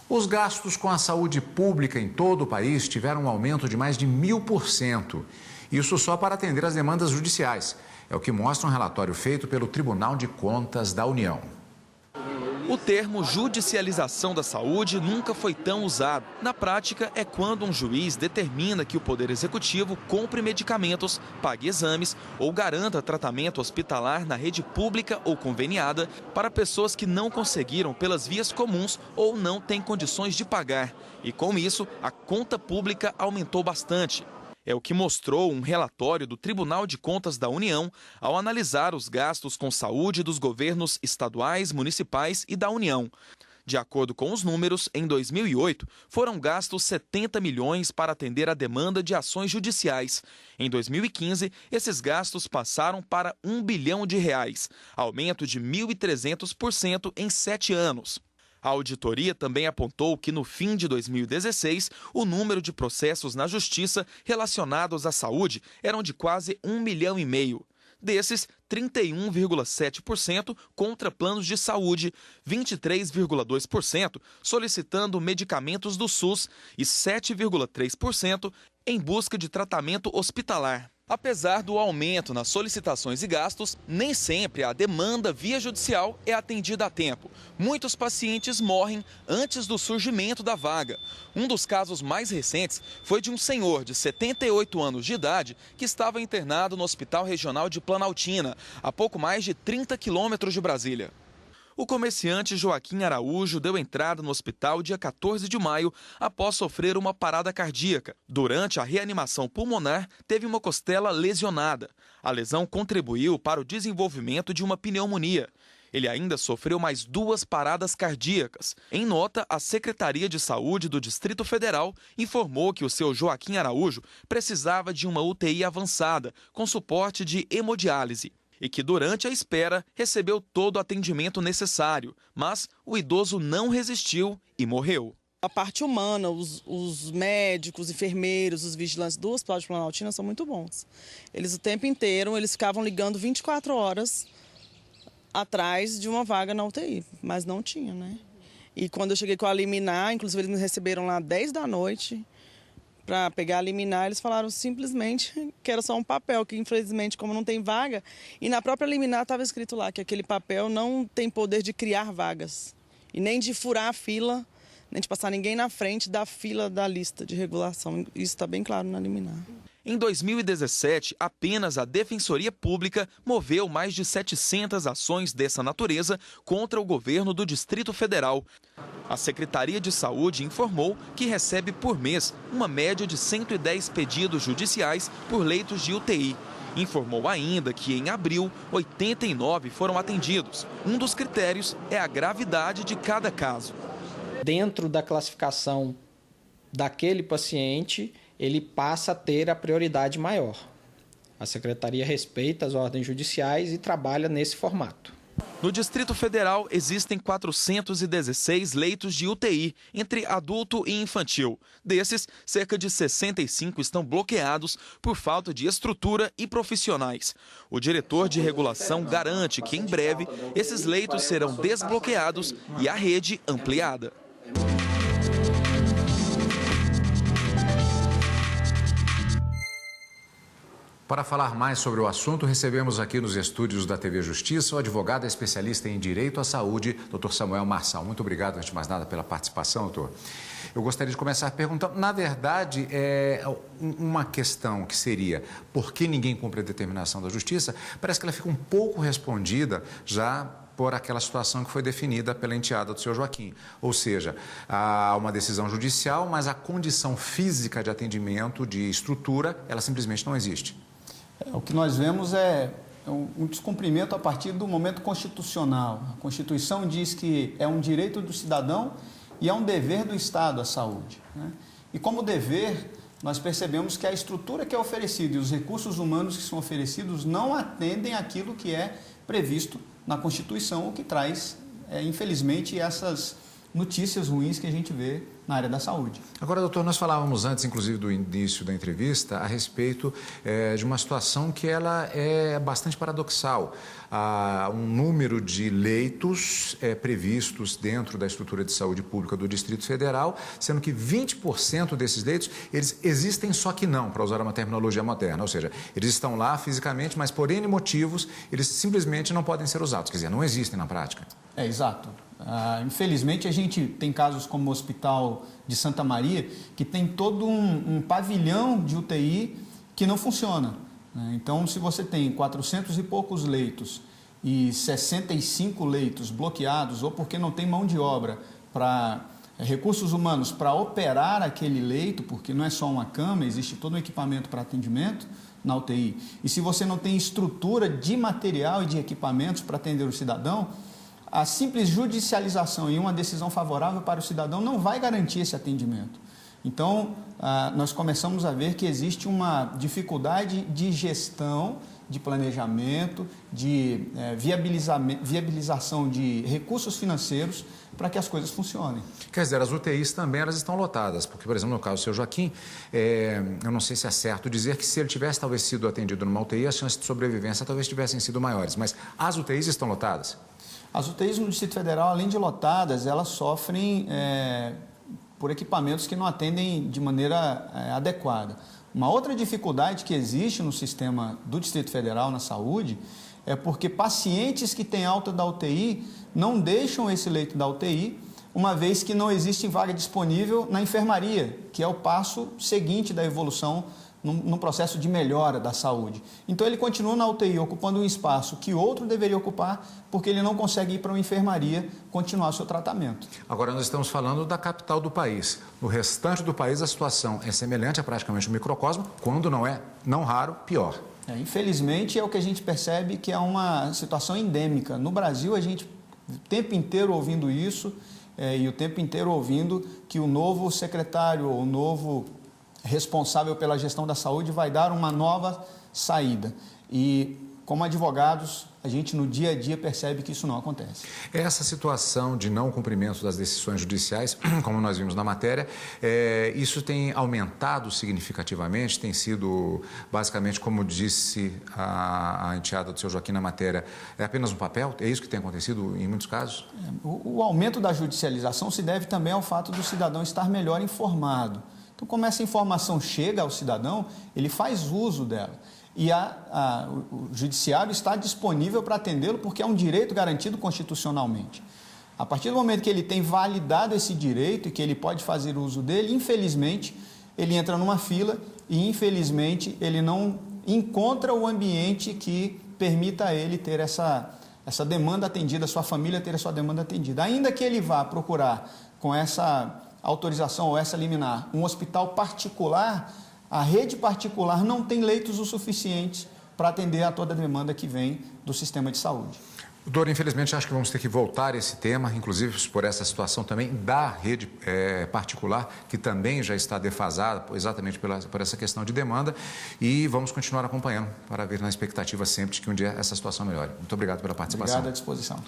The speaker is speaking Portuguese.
Os gastos com a saúde pública em todo o país tiveram um aumento de mais de 1000%. Isso só para atender às demandas judiciais. É o que mostra um relatório feito pelo Tribunal de Contas da União. O termo judicialização da saúde nunca foi tão usado. Na prática, é quando um juiz determina que o Poder Executivo compre medicamentos, pague exames ou garanta tratamento hospitalar na rede pública ou conveniada para pessoas que não conseguiram pelas vias comuns ou não têm condições de pagar. E com isso, a conta pública aumentou bastante. É o que mostrou um relatório do Tribunal de Contas da União ao analisar os gastos com saúde dos governos estaduais, municipais e da União. De acordo com os números, em 2008, foram gastos 70 milhões para atender a demanda de ações judiciais. Em 2015, esses gastos passaram para R$ 1 bilhão, aumento de 1.300% em 7 anos. A auditoria também apontou que no fim de 2016, o número de processos na justiça relacionados à saúde eram de quase 1,5 milhão. Desses, 31,7% contra planos de saúde, 23,2% solicitando medicamentos do SUS e 7,3% em busca de tratamento hospitalar. Apesar do aumento nas solicitações e gastos, nem sempre a demanda via judicial é atendida a tempo. Muitos pacientes morrem antes do surgimento da vaga. Um dos casos mais recentes foi de um senhor de 78 anos de idade que estava internado no Hospital Regional de Planaltina, a pouco mais de 30 quilômetros de Brasília. O comerciante Joaquim Araújo deu entrada no hospital dia 14 de maio após sofrer uma parada cardíaca. Durante a reanimação pulmonar, teve uma costela lesionada. A lesão contribuiu para o desenvolvimento de uma pneumonia. Ele ainda sofreu mais 2 paradas cardíacas. Em nota, a Secretaria de Saúde do Distrito Federal informou que o seu Joaquim Araújo precisava de uma UTI avançada, com suporte de hemodiálise, e que durante a espera recebeu todo o atendimento necessário, mas o idoso não resistiu e morreu. A parte humana, os médicos, os enfermeiros, os vigilantes do Hospital de Planaltina são muito bons. Eles o tempo inteiro, eles ficavam ligando 24 horas atrás de uma vaga na UTI, mas não tinha, né? E quando eu cheguei com a liminar, inclusive eles me receberam lá 10 da noite, para pegar a liminar, eles falaram simplesmente que era só um papel, que infelizmente, como não tem vaga, e na própria liminar estava escrito lá que aquele papel não tem poder de criar vagas, e nem de furar a fila, nem de passar ninguém na frente da fila da lista de regulação. Isso está bem claro na liminar. Em 2017, apenas a Defensoria Pública moveu mais de 700 ações dessa natureza contra o governo do Distrito Federal. A Secretaria de Saúde informou que recebe por mês uma média de 110 pedidos judiciais por leitos de UTI. Informou ainda que, em abril, 89 foram atendidos. Um dos critérios é a gravidade de cada caso. Dentro da classificação daquele paciente, ele passa a ter a prioridade maior. A Secretaria respeita as ordens judiciais e trabalha nesse formato. No Distrito Federal, existem 416 leitos de UTI, entre adulto e infantil. Desses, cerca de 65 estão bloqueados por falta de estrutura e profissionais. O diretor de regulação garante que, em breve, esses leitos serão desbloqueados e a rede ampliada. Para falar mais sobre o assunto, recebemos aqui nos estúdios da TV Justiça o advogado especialista em Direito à Saúde, Dr. Samuel Marçal. Muito obrigado, antes de mais nada, pela participação, doutor. Eu gostaria de começar perguntando, na verdade, uma questão que seria por que ninguém cumpre a determinação da Justiça, parece que ela fica um pouco respondida já por aquela situação que foi definida pela enteada do senhor Joaquim. Ou seja, há uma decisão judicial, mas a condição física de atendimento, de estrutura, ela simplesmente não existe. O que nós vemos é um descumprimento a partir do momento constitucional. A Constituição diz que é um direito do cidadão e é um dever do Estado a saúde, né? E como dever, nós percebemos que a estrutura que é oferecida e os recursos humanos que são oferecidos não atendem àquilo que é previsto na Constituição, o que traz, infelizmente, essas notícias ruins que a gente vê na área da saúde. Agora, doutor, nós falávamos antes, inclusive, do início da entrevista, a respeito de uma situação que ela é bastante paradoxal. Há um número de leitos previstos dentro da estrutura de saúde pública do Distrito Federal, sendo que 20% desses leitos, eles existem só que não, para usar uma terminologia moderna, ou seja, eles estão lá fisicamente, mas por N motivos, eles simplesmente não podem ser usados, quer dizer, não existem na prática. Exato. Infelizmente, a gente tem casos como o Hospital de Santa Maria, que tem todo um pavilhão de UTI que não funciona. Então, se você tem 400 e poucos leitos e 65 leitos bloqueados, ou porque não tem mão de obra para recursos humanos para operar aquele leito, porque não é só uma cama, existe todo um equipamento para atendimento na UTI. E se você não tem estrutura de material e de equipamentos para atender o cidadão, a simples judicialização e uma decisão favorável para o cidadão não vai garantir esse atendimento. Então, nós começamos a ver que existe uma dificuldade de gestão, de planejamento, de viabilização de recursos financeiros para que as coisas funcionem. Quer dizer, as UTIs também elas estão lotadas, porque, por exemplo, no caso do seu Joaquim, eu não sei se é certo dizer que se ele tivesse talvez sido atendido numa UTI, as chances de sobrevivência talvez tivessem sido maiores, mas as UTIs estão lotadas? As UTIs no Distrito Federal, além de lotadas, elas sofrem por equipamentos que não atendem de maneira adequada. Uma outra dificuldade que existe no sistema do Distrito Federal na saúde é porque pacientes que têm alta da UTI não deixam esse leito da UTI, uma vez que não existe vaga disponível na enfermaria, que é o passo seguinte da evolução num processo de melhora da saúde. Então, ele continua na UTI, ocupando um espaço que outro deveria ocupar, porque ele não consegue ir para uma enfermaria continuar o seu tratamento. Agora, nós estamos falando da capital do país. No restante do país, a situação é semelhante a praticamente um microcosmo, quando não raro, pior. Infelizmente, é o que a gente percebe que é uma situação endêmica. No Brasil, a gente o tempo inteiro ouvindo isso e o tempo inteiro ouvindo que o novo secretário ou o novo responsável pela gestão da saúde vai dar uma nova saída. E, como advogados, a gente no dia a dia percebe que isso não acontece. Essa situação de não cumprimento das decisões judiciais, como nós vimos na matéria, isso tem aumentado significativamente, tem sido, basicamente, como disse a enteada do seu Joaquim na matéria, é apenas um papel? É isso que tem acontecido em muitos casos? O aumento da judicialização se deve também ao fato do cidadão estar melhor informado. Então, como essa informação chega ao cidadão, ele faz uso dela. E o judiciário está disponível para atendê-lo porque é um direito garantido constitucionalmente. A partir do momento que ele tem validado esse direito e que ele pode fazer uso dele, infelizmente, ele entra numa fila e, infelizmente, ele não encontra o ambiente que permita a ele ter essa demanda atendida, a sua família ter a sua demanda atendida. Ainda que ele vá procurar com essa autorização ou essa liminar um hospital particular, a rede particular não tem leitos o suficientes para atender a toda a demanda que vem do sistema de saúde. Doutor, infelizmente, acho que vamos ter que voltar a esse tema, inclusive por essa situação também da rede particular, que também já está defasada exatamente por essa questão de demanda, e vamos continuar acompanhando para ver na expectativa sempre de que um dia essa situação melhore. Muito obrigado pela participação. Obrigado, à disposição.